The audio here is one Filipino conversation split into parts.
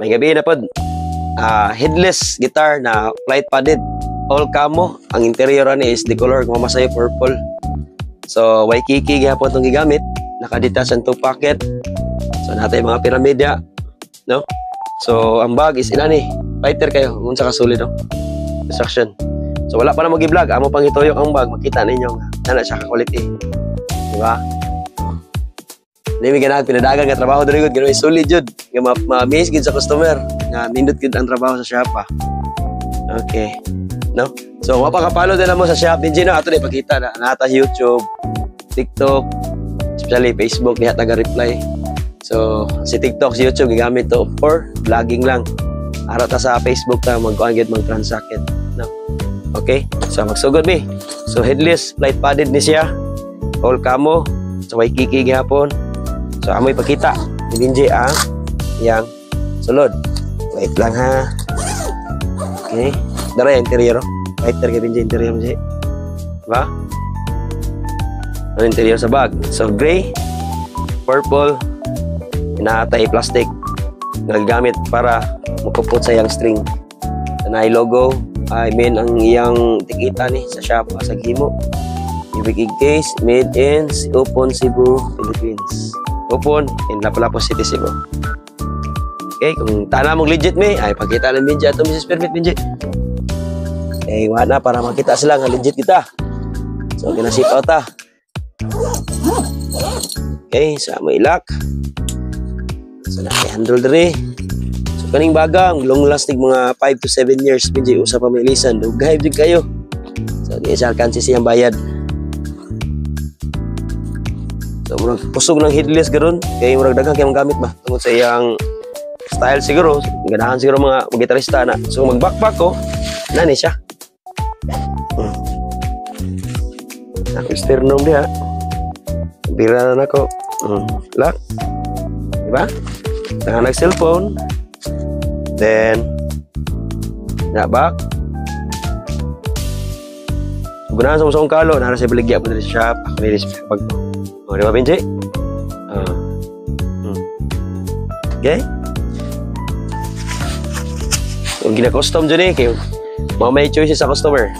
May gabi na pod. Headless guitar na flight padded. All camo. Ang interior ni is the color kung mamasay purple. So Waikiki gyapon tong gigamit. Nakadetach ang 2 pocket. So natay mga piramidya, no? So ang bag is ilan ni? Fighter kayo unsa ka solid no? Instruction. So wala pa na mag-vlog, amo pang ituyok ang bag, makita ninyo nga na siya ka quality. Di ba? Nimi ganahan pinadagan nga trabaho diri gud, ganoy solid jud. Nga ma-miss gid sa customer, nga nindot gid ang trabaho sa shop pa. Okay. No? So mapakapalo din mo sa shop din no, ato ni pakita na nata YouTube, TikTok, especially Facebook niya taga-reply. So si TikTok, si YouTube gigamit to for vlogging lang. Ara ta sa Facebook ta mag-kuan gid mag-transact. No? Okay? So magsugod mi. So headless, flight padded ni siya. All camo, sa Waikiki gihapon. So amoy pakita ni Benji ang yang sulod. Wait lang ha. Okay. Dara yung interior. Fighter kay Benji interior Benji. Diba? Ang interior sa bag. So gray, purple, inaatay plastic. Nagagamit para makupot sa yang string. Tanay logo. I mean ang iyang tikita ni sa shop sa Gimo. Big case made in Upon, Cebu, Philippines. Upon in Lapu-Lapu City, Cebu. Okay, kung tana mong legit mi, ay pakita ng Benji ato Mrs. Permit Benji. Okay, wala na para makita sila nga legit kita. So ginasip out ta. Okay, sa may lock. So naki-handle diri. So kaning bagang long lasting mga 5 to 7 years Benji usa pa may lisan, dugay jud kayo. So di sa alkansi siyang bayad. So murag kusog ng headless garon kay murag daghang kay magamit ba tungod sa iyang style siguro, ganahan siguro mga gitarista na. So mag-backpack ko nani siya. Ako sternum dia. Bira na nako. Lock. Diba? Tangan nag-cellphone. Then na back. Gunahan sa usong kalo, nara sa baligya po sa shop. Ako nili sa bag ko. O, di ba, Benji? Okay? Kung gina-custom dyan eh, kayo may choices sa customer.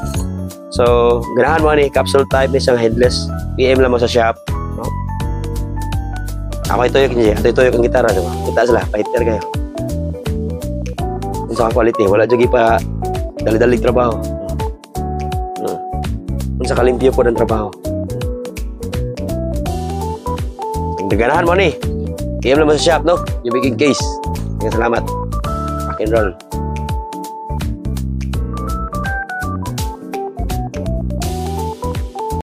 So, ganahan mo ni capsule type ni siyang headless. PM lang mo sa shop. No? Ako ito yung ang gitara, diba? Kita sila, fighter kayo. Kung sa quality, wala dyan pa dali-dali trabaho. Kung sa kalimpyo po ng trabaho. Ganahan mo ni. PM lang mo sa shop, no? Yung big case. Salamat. Rock and roll.